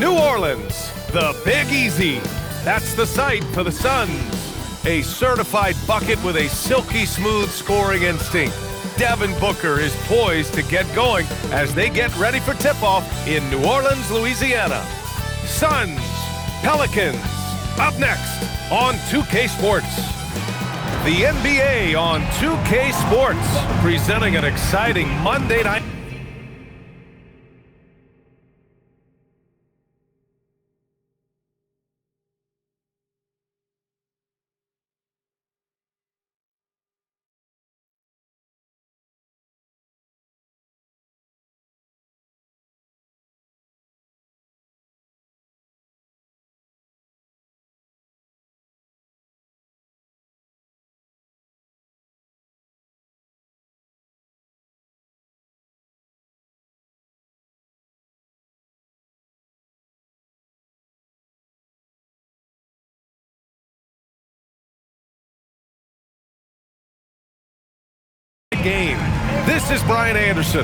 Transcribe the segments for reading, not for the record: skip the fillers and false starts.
New Orleans, the Big Easy. That's the site for the Suns. A certified bucket with a silky smooth scoring instinct. Devin Booker is poised to get going as they get ready for tip-off in New Orleans, Louisiana. Suns, Pelicans, up next on 2K Sports. The NBA on 2K Sports, presenting an exciting Monday night. Game. This is Brian Anderson.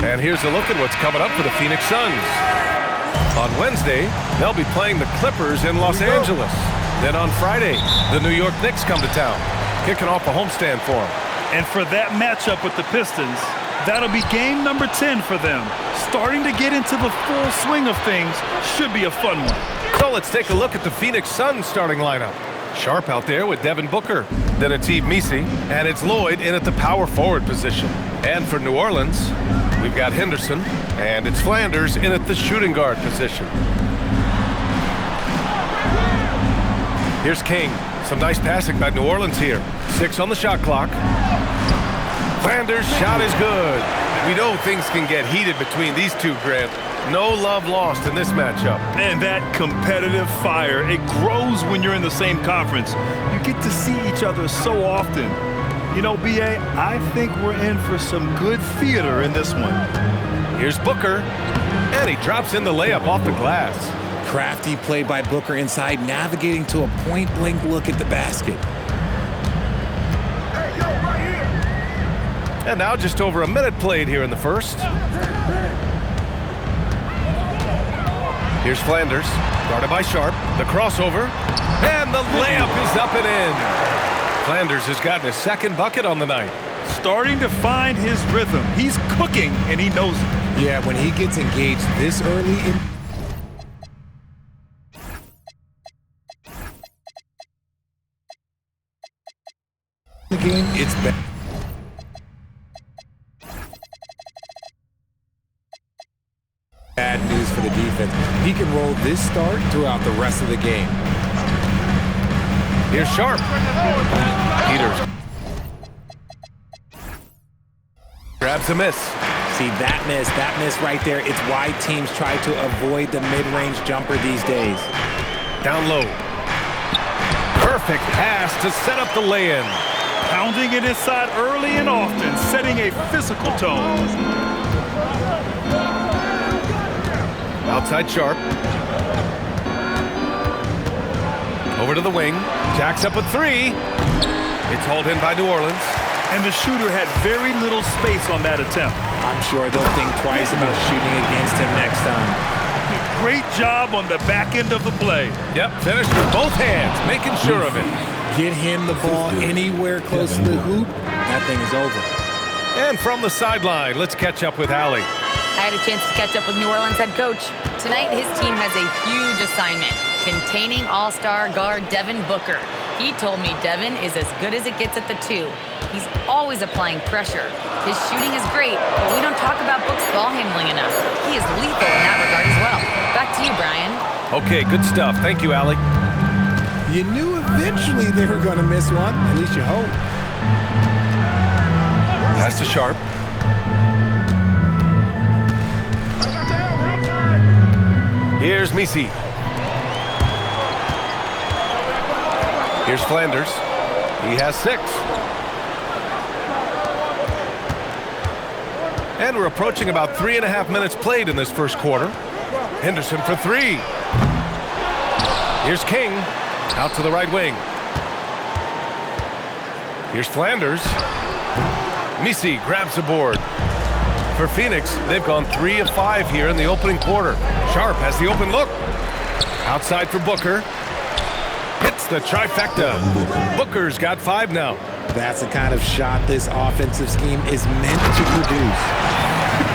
And here's a look at what's coming up for the Phoenix Suns. On Wednesday, they'll be playing the Clippers in Los Angeles. Then on Friday, the New York Knicks come to town, kicking off a homestand for them. And for that matchup with the Pistons, that'll be game number 10 for them. Starting to get into the full swing of things. Should be a fun one. So let's take a look at the Phoenix Suns starting lineup. Sharp out there with Devin Booker. Then it's Yves Missi, and it's Lloyd in at the power forward position. And for New Orleans, we've got Henderson, and it's Flanders in at the shooting guard position. Here's King. Some nice passing by New Orleans here. 6 on the shot clock. Flanders' shot is good. We know things can get heated between these two, Grant. No love lost in this matchup. And that competitive fire, it grows when you're in the same conference. You get to see each other so often. You know, B.A., I think we're in for some good theater in this one. Here's Booker, and he drops in the layup off the glass. Crafty play by Booker inside, navigating to a point-blank look at the basket. And now just over a minute played here in the first. Here's Flanders, guarded by Sharp. The crossover, and the layup is up and in. Flanders has gotten his second bucket on the night. Starting to find his rhythm. He's cooking, and he knows it. Yeah, when he gets engaged this early in the game, it's bad. Bad news for the defense. He can roll this start throughout the rest of the game. Here's Sharp. Peters grabs a miss. See, that miss right there, it's why teams try to avoid the mid-range jumper these days. Down low. Perfect pass to set up the lay-in. Pounding it inside early and often, setting a physical tone. Outside Sharp. Over to the wing. Jacks up with 3. It's hauled in by New Orleans. And the shooter had very little space on that attempt. I'm sure they'll think twice about shooting against him next time. Great job on the back end of the play. Yep, finished with both hands, making sure of it. Get him the ball anywhere close to the hoop, that thing is over. And from the sideline, let's catch up with Allie. I had a chance to catch up with New Orleans head coach. Tonight, his team has a huge assignment, containing all-star guard Devin Booker. He told me Devin is as good as it gets at the 2. He's always applying pressure. His shooting is great, but we don't talk about Book's ball handling enough. He is lethal in that regard as well. Back to you, Brian. Okay, good stuff. Thank you, Allie. You knew eventually they were going to miss one. At least you hope. Pass to Sharp. Here's Missi. Here's Flanders. He has 6. And we're approaching about 3.5 minutes played in this first quarter. Henderson for 3. Here's King. Out to the right wing. Here's Flanders. Missi grabs the board. For Phoenix, they've gone 3 of 5 here in the opening quarter. Sharp has the open look. Outside for Booker. Hits the trifecta. Booker's got 5 now. That's the kind of shot this offensive scheme is meant to produce.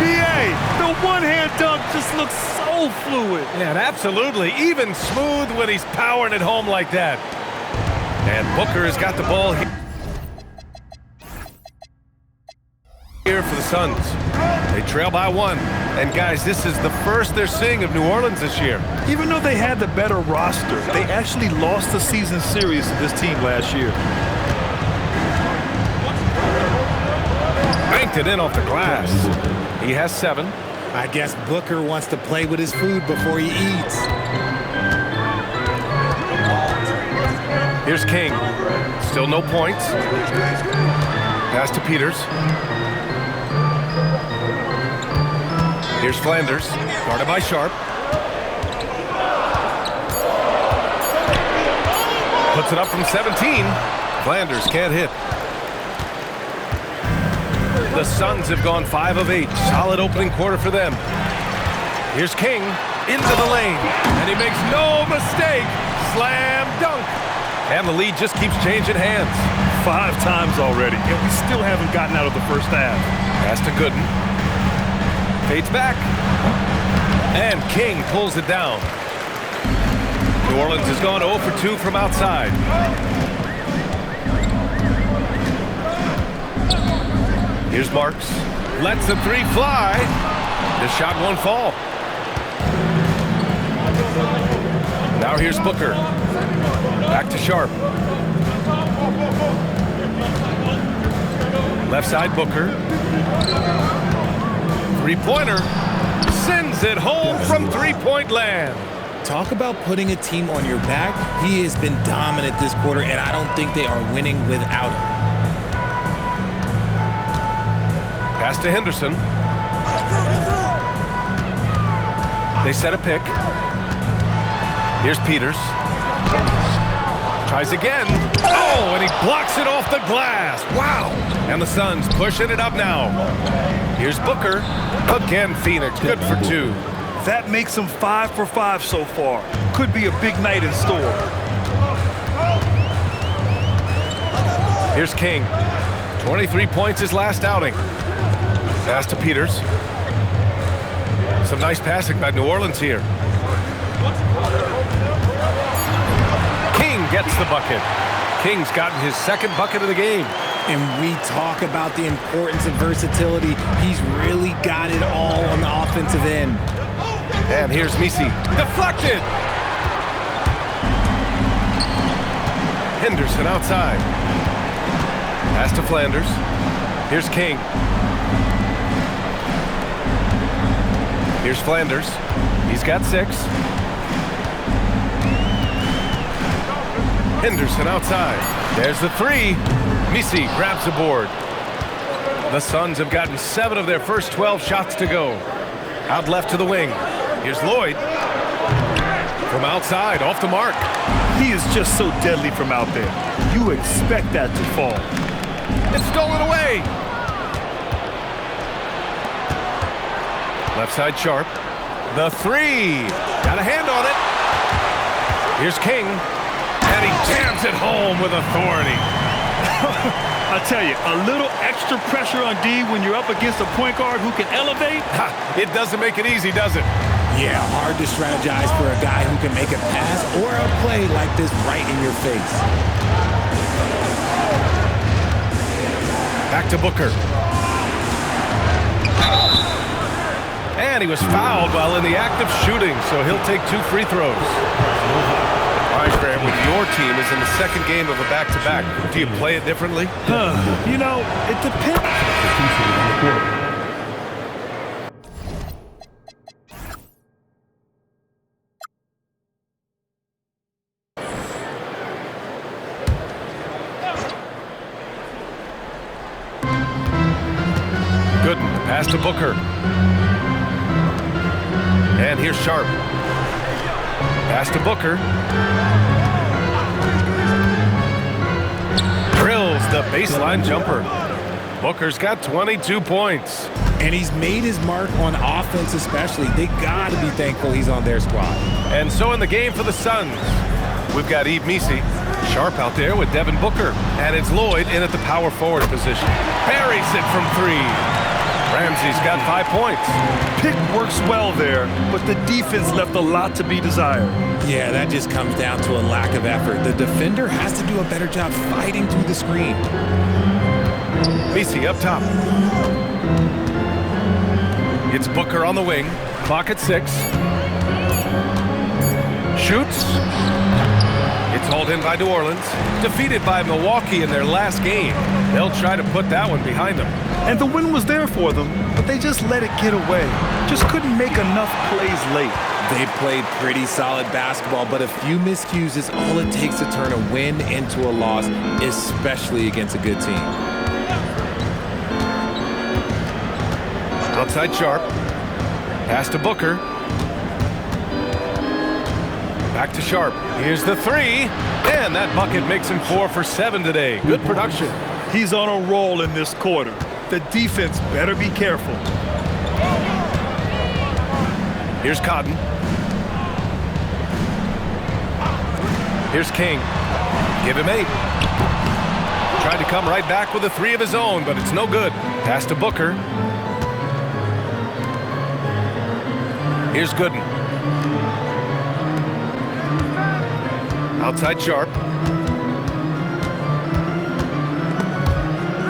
BA, the one-hand dunk just looks so fluid. Yeah, absolutely. Even smooth when he's powering it home like that. And Booker has got the ball here for the Suns. They trail by 1. And guys, this is the first they're seeing of New Orleans this year. Even though they had the better roster, they actually lost the season series to this team last year. Banked it in off the glass. He has 7. I guess Booker wants to play with his food before he eats. Here's King. Still no points. Pass to Peters. Here's Flanders, guarded by Sharp. Puts it up from 17. Flanders can't hit. The Suns have gone 5 of 8. Solid opening quarter for them. Here's King into the lane, and he makes no mistake. Slam dunk. And the lead just keeps changing hands. 5 times already, and we still haven't gotten out of the first half. Pass to Gooden. Fades back. And King pulls it down. New Orleans has gone 0 for 2 from outside. Here's Marks. Lets the 3 fly. The shot won't fall. Now here's Booker. Back to Sharp. Left side Booker. 3-pointer. Sends it home from 3-point land. Talk about putting a team on your back. He has been dominant this quarter, and I don't think they are winning without him. Pass to Henderson. They set a pick. Here's Peters. Tries again. Oh, and he blocks it off the glass. Wow. And the Suns pushing it up now. Here's Booker. Again, Phoenix. Good for 2. That makes them 5 for 5 so far. Could be a big night in store. Here's King. 23 points his last outing. Pass to Peters. Some nice passing by New Orleans here. King gets the bucket. King's gotten his 2nd bucket of the game. And we talk about the importance of versatility. He's really got it all on the offensive end. And here's Misi. Deflected! Henderson outside. Pass to Flanders. Here's King. Here's Flanders. He's got 6. Henderson outside. There's the 3. Misi grabs the board. The Suns have gotten 7 of their first 12 shots to go. Out left to the wing. Here's Lloyd. From outside, off the mark. He is just so deadly from out there. You expect that to fall. It's stolen away. Left side Sharp. The 3. Got a hand on it. Here's King. And he jams it home with authority. I tell you, a little extra pressure on D when you're up against a point guard who can elevate. It doesn't make it easy, does it? Yeah, hard to strategize for a guy who can make a pass or a play like this right in your face. Back to Booker. And he was fouled while in the act of shooting, so he'll take 2 free throws. All right, Graham, when your team is in the 2nd game of a back-to-back, do you play it differently? You know, it depends. Gooden, pass to Booker. And here's Sharp. Pass to Booker. Drills the baseline jumper. Booker's got 22 points. And he's made his mark on offense especially. They got to be thankful he's on their squad. And so in the game for the Suns, we've got Yves Missi. Sharp out there with Devin Booker. And it's Lloyd in at the power forward position. Buries it from three. Ramsey's got 5 points. Pick works well there, but the defense left a lot to be desired. Yeah, that just comes down to a lack of effort. The defender has to do a better job fighting through the screen. Missi up top. It's Booker on the wing. Clock at 6. Shoots. It's hauled in by New Orleans. Defeated by Milwaukee in their last game. They'll try to put that one behind them. And the win was there for them, but they just let it get away. Just couldn't make enough plays late. They played pretty solid basketball, but a few miscues is all it takes to turn a win into a loss, especially against a good team. Outside Sharp. Pass to Booker. Back to Sharp. Here's the three. And that bucket makes him 4 for 7 today. Good production. He's on a roll in this quarter. The defense better be careful. Here's Cotton. Here's King. Give him 8. Tried to come right back with a 3 of his own, but it's no good. Pass to Booker. Here's Gooden. Outside Sharp.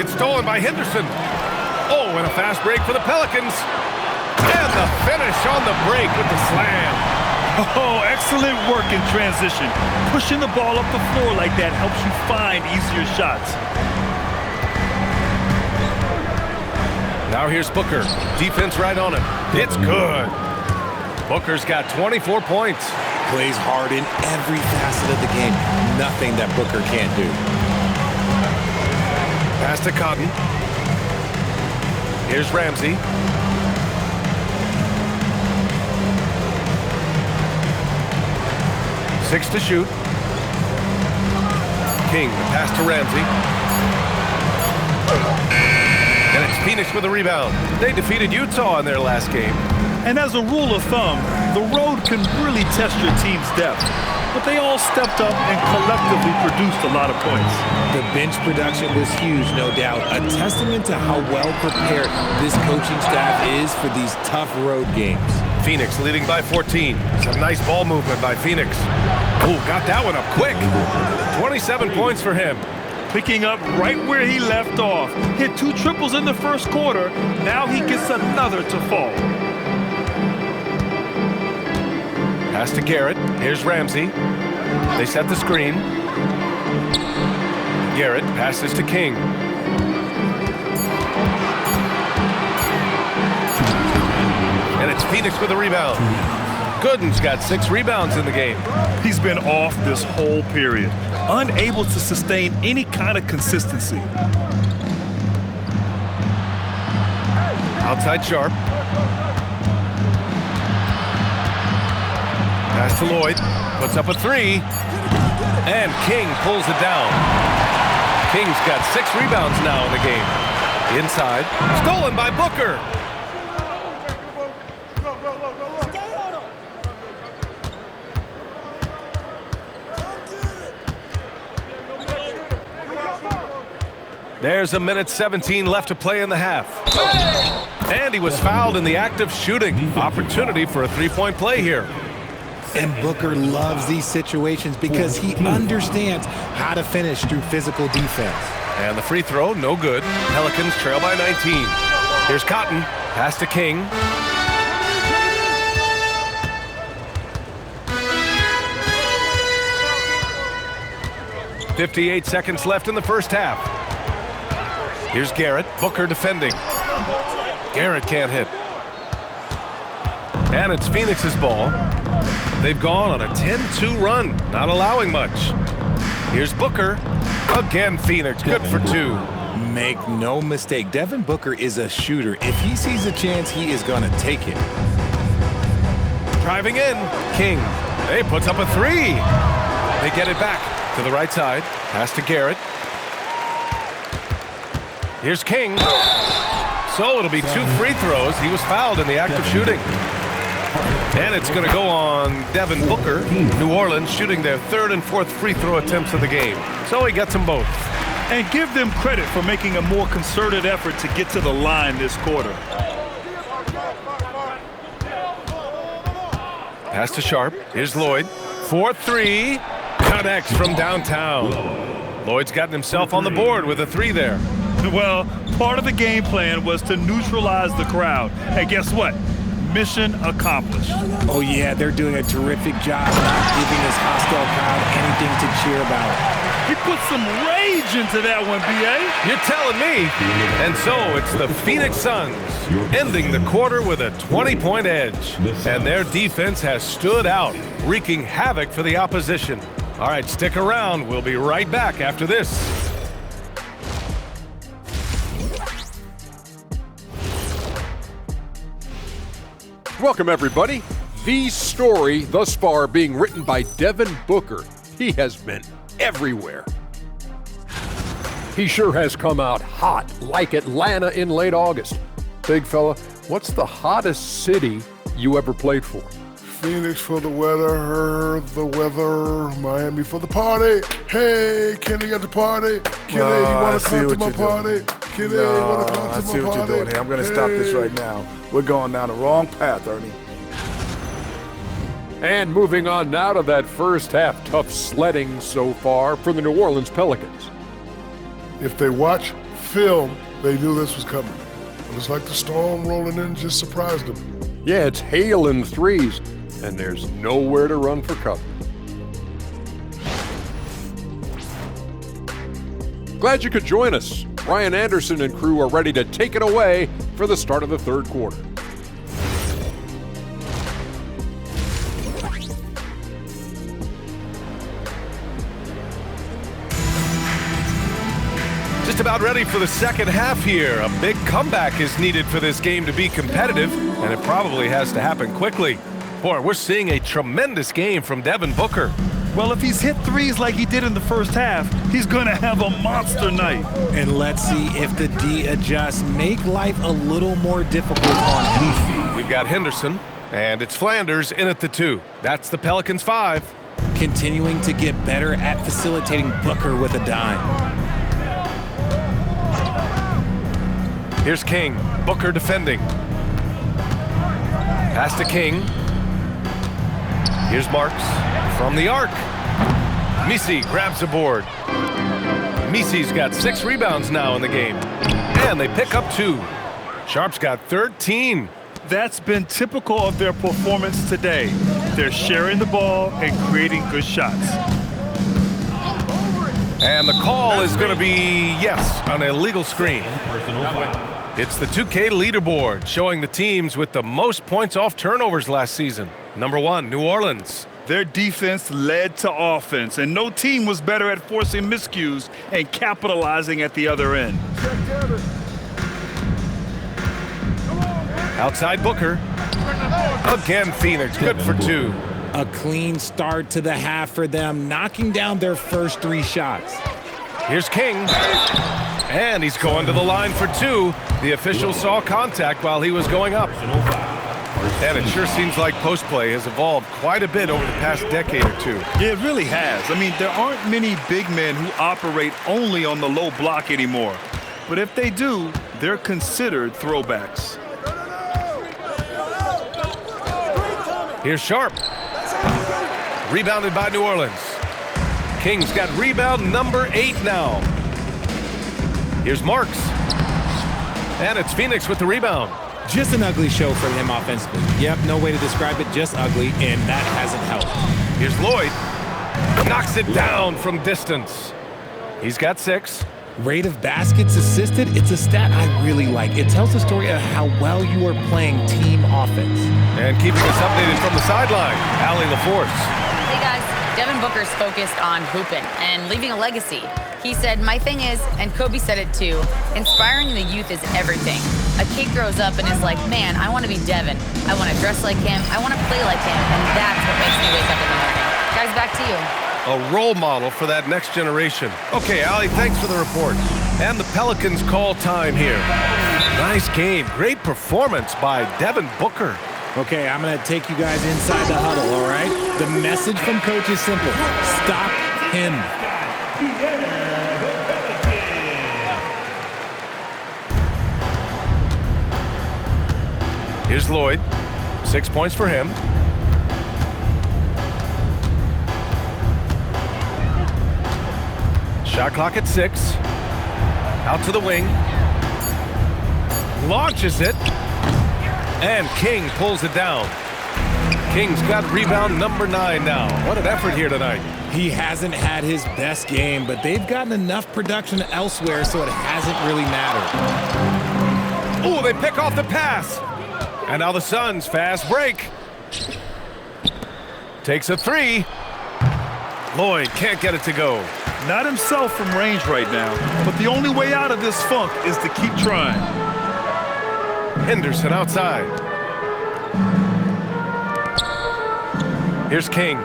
It's stolen by Henderson. Oh, and a fast break for the Pelicans. And the finish on the break with the slam. Oh, excellent work in transition. Pushing the ball up the floor like that helps you find easier shots. Now here's Booker. Defense right on him. It's good. Booker's got 24 points. Plays hard in every facet of the game. Nothing that Booker can't do. Pass to Cotton. Here's Ramsey. Six to shoot. King, the pass to Ramsey. And it's Phoenix with a rebound. They defeated Utah in their last game. And as a rule of thumb, the road can really test your team's depth. But they all stepped up and collectively produced a lot of points. The bench production was huge, no doubt. A testament to how well prepared this coaching staff is for these tough road games. Phoenix leading by 14. Some nice ball movement by Phoenix. Oh, got that one up quick. 27 points for him. Picking up right where he left off. Hit 2 triples in the first quarter. Now he gets another to fall. Pass to Garrett. Here's Ramsey. They set the screen. Garrett passes to King. And it's Phoenix with a rebound. Gooden's got 6 rebounds in the game. He's been off this whole period, unable to sustain any kind of consistency. Outside Sharp. Pass to Lloyd. Puts up a 3. And King pulls it down. King's got 6 rebounds now in the game. Inside. Stolen by Booker. There's a minute 17 left to play in the half. And he was fouled in the act of shooting. Opportunity for a 3-point play here. And Booker loves these situations because he understands how to finish through physical defense. And the free throw, no good. Pelicans trail by 19. Here's Cotton. Pass to King. .58 seconds left in the first half. Here's Garrett. Booker defending. Garrett can't hit. And it's Phoenix's ball. They've gone on a 10-2 run, not allowing much. Here's Booker. Again, Phoenix, good for 2. Make no mistake, Devin Booker is a shooter. If he sees a chance, he is going to take it. Driving in, King. He puts up a 3. They get it back to the right side. Pass to Garrett. Here's King. So it'll be 2 free throws. He was fouled in the act of shooting. And it's going to go on Devin Booker. New Orleans shooting their 3rd and 4th free throw attempts of the game. So he gets them both. And give them credit for making a more concerted effort to get to the line this quarter. Pass to Sharp. Here's Lloyd. 4-3. Connects from downtown. Lloyd's gotten himself on the board with a 3 there. Well, part of the game plan was to neutralize the crowd. And guess what? Mission accomplished. Oh, yeah, they're doing a terrific job not giving this hostile crowd anything to cheer about. He put some rage into that one, B.A. You're telling me. And so it's the Phoenix Suns ending the quarter with a 20-point edge. And their defense has stood out, wreaking havoc for the opposition. All right, stick around. We'll be right back after this. Welcome, everybody. The story thus far being written by Devin Booker. He has been everywhere. He sure has come out hot like Atlanta in late August. Big fella, what's the hottest city you ever played for? Phoenix for the weather, Miami for the party. Hey, Kenny at the party. Kenny, you want to come to my party? Kenny, you want to come to my party? I see what you're doing here. I'm going to stop this right now. We're going down the wrong path, Ernie. And moving on now to that first half tough sledding so far for the New Orleans Pelicans. If they watch film, they knew this was coming. It was like the storm rolling in just surprised them. Yeah, it's hail and threes, and there's nowhere to run for cover. Glad you could join us. Ryan Anderson and crew are ready to take it away for the start of the third quarter. Just about ready for the second half here. A big comeback is needed for this game to be competitive, and it probably has to happen quickly. Boy, we're seeing a tremendous game from Devin Booker. Well, if he's hit threes like he did in the first half, he's going to have a monster night. And let's see if the D adjusts, make life a little more difficult on Heath. We've got Henderson, and it's Flanders in at the 2. That's the Pelicans 5. Continuing to get better at facilitating Booker with a dime. Here's King. Booker defending. Pass to King. Here's Marks from the arc. Misi grabs the board. Misi's got 6 rebounds now in the game. And they pick up 2. Sharp's got 13. That's been typical of their performance today. They're sharing the ball and creating good shots. And the call is going to be, yes, an illegal screen. It's the 2K leaderboard showing the teams with the most points off turnovers last season. Number 1, New Orleans. Their defense led to offense, and no team was better at forcing miscues and capitalizing at the other end. Outside Booker. Again, Phoenix, good for 2. A clean start to the half for them, knocking down their first 3 shots. Here's King. And he's going to the line for 2. The official saw contact while he was going up. And it sure seems like post play has evolved quite a bit over the past decade or 2. Yeah, it really has. I mean, there aren't many big men who operate only on the low block anymore. But if they do, they're considered throwbacks. Here's Sharp. Rebounded by New Orleans. King's got rebound number 8 now. Here's Marks. And it's Phoenix with the rebound. Just an ugly show for him offensively. Yep, no way to describe it, just ugly, and that hasn't helped. Here's Lloyd. Knocks it down from distance. He's got 6. Rate of baskets assisted, it's a stat I really like. It tells the story of how well you are playing team offense. And keeping us updated from the sideline, Allie LaForce. Hey guys, Devin Booker's focused on hooping and leaving a legacy. He said, my thing is, and Kobe said it too, inspiring the youth is everything. A kid grows up and is like, man, I want to be Devin. I want to dress like him. I want to play like him. And that's what makes me wake up in the morning. Guys, back to you. A role model for that next generation. Okay, Allie, thanks for the report. And the Pelicans call time here. Nice game. Great performance by Devin Booker. Okay, I'm going to take you guys inside the huddle, all right? The message from Coach is simple. Stop him. Here's Lloyd. 6 points for him. Shot clock at 6. Out to the wing. Launches it. And King pulls it down. King's got rebound number 9 now. What an effort here tonight. He hasn't had his best game, but they've gotten enough production elsewhere, so it hasn't really mattered. Oh, they pick off the pass. And now the Suns fast break. Takes a 3. Lloyd can't get it to go. Not himself from range right now, but the only way out of this funk is to keep trying. Henderson outside. Here's King.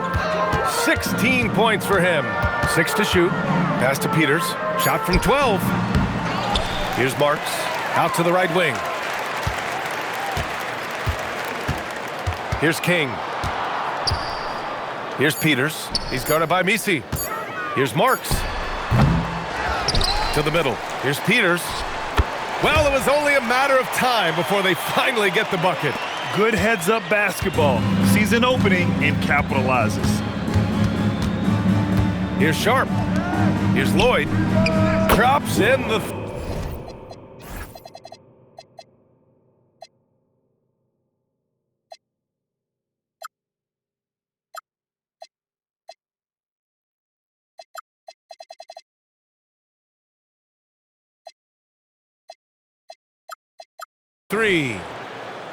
16 points for him. 6 to shoot. Pass to Peters. Shot from 12. Here's Marks. Out to the right wing. Here's King. Here's Peters. He's guarded by Misi. Here's Marks. To the middle. Here's Peters. Well, it was only a matter of time before they finally get the bucket. Good heads-up basketball. Sees an opening and capitalizes. Here's Sharp. Here's Lloyd. Drops in the... three.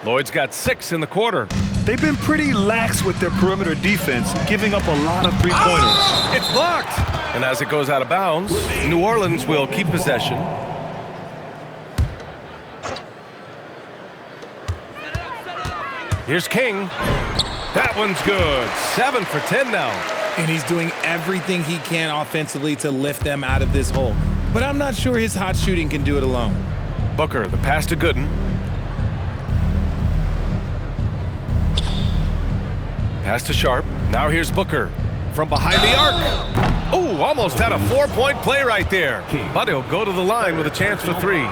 Lloyd's got 6 in the quarter. They've been pretty lax with their perimeter defense, giving up a lot of three-pointers. It's blocked. And as it goes out of bounds, New Orleans will keep possession. Here's King. That one's good. 7 for 10 now. And he's doing everything he can offensively to lift them out of this hole. But I'm not sure his hot shooting can do it alone. Booker, the pass to Gooden. Pass to Sharp. Now here's Booker from behind the arc. Oh, almost had a 4-point play right there. But he'll go to the line with a chance for 3.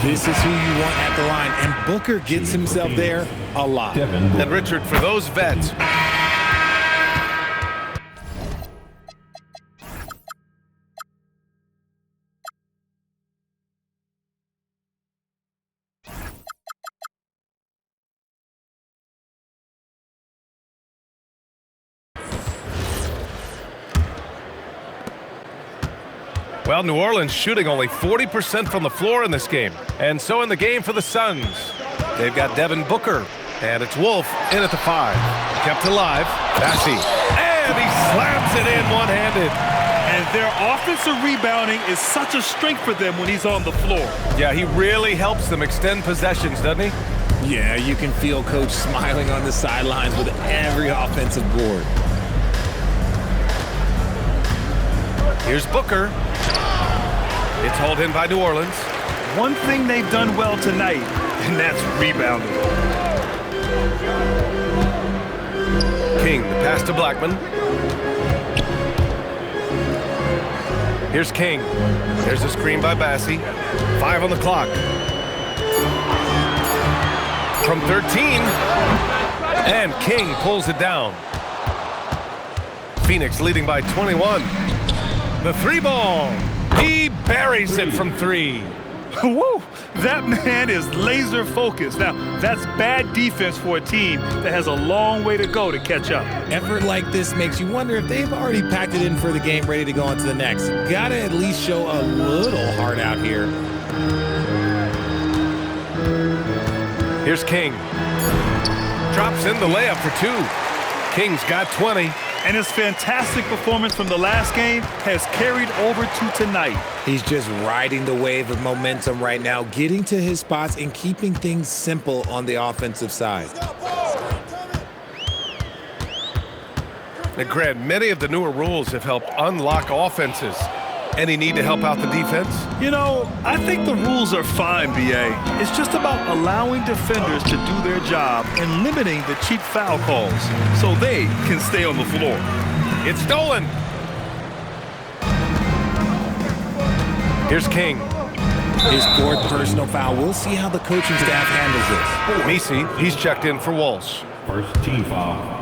This is who you want at the line, and Booker gets himself there a lot. And Richard, for those vets, well, New Orleans shooting only 40% from the floor in this game. And so in the game for the Suns, they've got Devin Booker. And it's Wolf in at the 5. Kept alive. Bassey. And he slams it in one-handed. And their offensive rebounding is such a strength for them when he's on the floor. Yeah, he really helps them extend possessions, doesn't he? Yeah, you can feel Coach smiling on the sidelines with every offensive board. Here's Booker. It's hauled in by New Orleans. One thing they've done well tonight, and that's rebounding. King, the pass to Blackman. Here's King. There's a screen by Bassey. 5 on the clock. From 13. And King pulls it down. Phoenix leading by 21. The 3-ball. He buries it from 3. Woo! That man is laser focused. Now, that's bad defense for a team that has a long way to go to catch up. Effort like this makes you wonder if they've already packed it in for the game, ready to go on to the next. Gotta at least show a little heart out here. Here's King. Drops in the layup for 2. King's got 20. And his fantastic performance from the last game has carried over to tonight. He's just riding the wave of momentum right now, getting to his spots and keeping things simple on the offensive side. And Grant, many of the newer rules have helped unlock offenses. Any need to help out the defense? You know, I think the rules are fine, B.A. It's just about allowing defenders to do their job and limiting the cheap foul calls so they can stay on the floor. It's stolen. Here's King. His fourth personal foul. We'll see how the coaching staff handles this. Messi, he's checked in for Walsh. First team foul.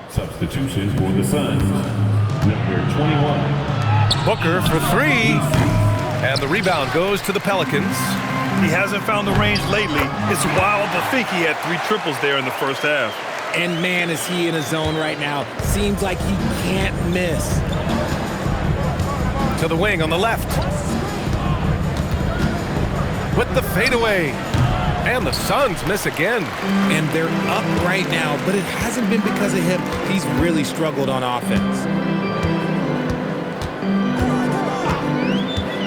Substitution for the Suns. Number 21. Booker for three. And the rebound goes to the Pelicans. He hasn't found the range lately. It's wild to think he had 3 triples there in the first half. And man, is he in a zone right now. Seems like he can't miss. To the wing on the left. With the fadeaway. And the Suns miss again. And they're up right now, but it hasn't been because of him. He's really struggled on offense.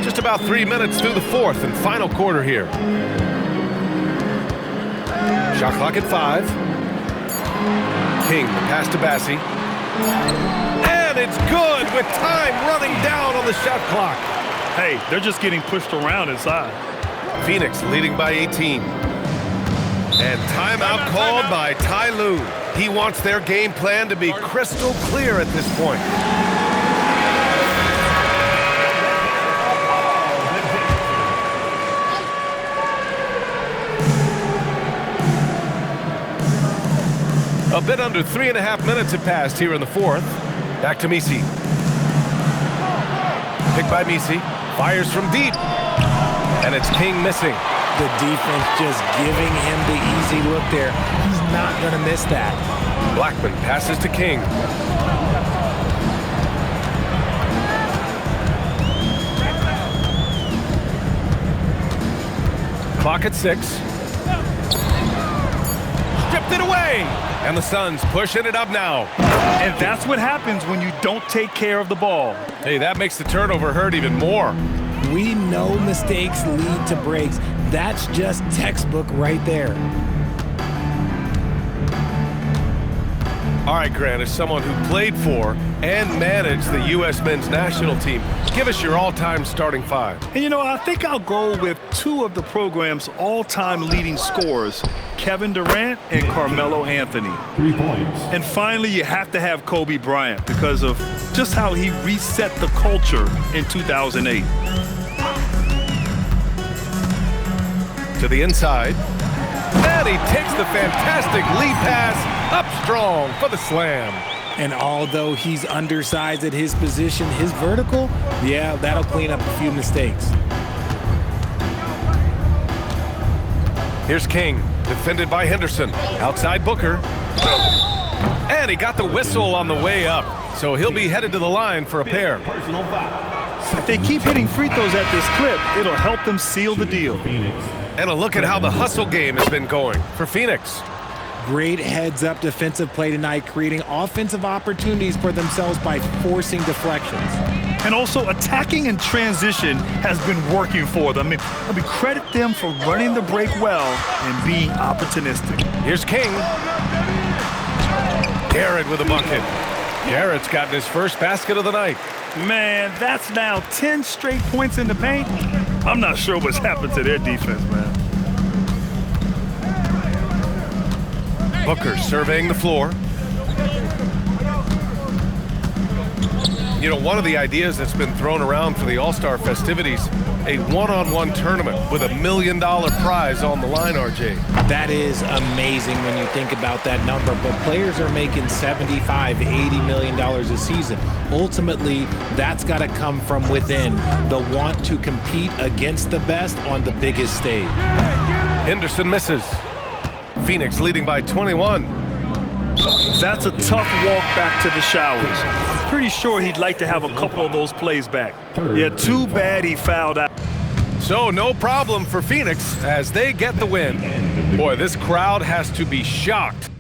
Just about 3 minutes through the fourth and final quarter here. Shot clock at 5. King, the pass to Bassi. And it's good with time running down on the shot clock. Hey, they're just getting pushed around inside. Phoenix leading by 18. And timeout called by Ty Lue. He wants their game plan to be crystal clear at this point. A bit under 3.5 minutes have passed here in the fourth. Back to Messi. Picked by Messi. Fires from deep. And it's King missing. The defense just giving him the easy look there. He's not going to miss that. Blackman passes to King. Clock at 6. Stripped it away. And the Suns pushing it up now. And that's what happens when you don't take care of the ball. Hey, that makes the turnover hurt even more. We know mistakes lead to breaks. That's just textbook right there. All right, Grant, as someone who played for and managed the U.S. men's national team, give us your all-time starting 5. And, you know, I think I'll go with 2 of the program's all-time leading scorers, Kevin Durant and Carmelo Anthony. 3 points. And finally, you have to have Kobe Bryant because of just how he reset the culture in 2008. To the inside. And he takes the fantastic lead pass up strong for the slam. And although he's undersized at his position, his vertical, yeah, that'll clean up a few mistakes. Here's King, defended by Henderson. Outside Booker. And he got the whistle on the way up. So he'll be headed to the line for a pair. Personal foul. If they keep hitting free throws at this clip, it'll help them seal the deal. Phoenix. And a look at how the hustle game has been going for Phoenix. Great heads-up defensive play tonight, creating offensive opportunities for themselves by forcing deflections. And also attacking in transition has been working for them. I mean, credit them for running the break well and being opportunistic. Here's King. Garrett with a bucket. Garrett's gotten his first basket of the night. Man, that's now 10 straight points in the paint. I'm not sure what's happened to their defense, man. Booker surveying the floor. You know, one of the ideas that's been thrown around for the All-Star festivities, a one-on-one tournament with $1 million prize on the line, RJ. That is amazing when you think about that number, but players are making $75, $80 million a season. Ultimately, that's got to come from within, the want to compete against the best on the biggest stage. Henderson misses. Phoenix leading by 21. That's a tough walk back to the showers. I'm pretty sure he'd like to have a couple of those plays back. Yeah, too bad he fouled out. So no problem for Phoenix as they get the win. Boy, this crowd has to be shocked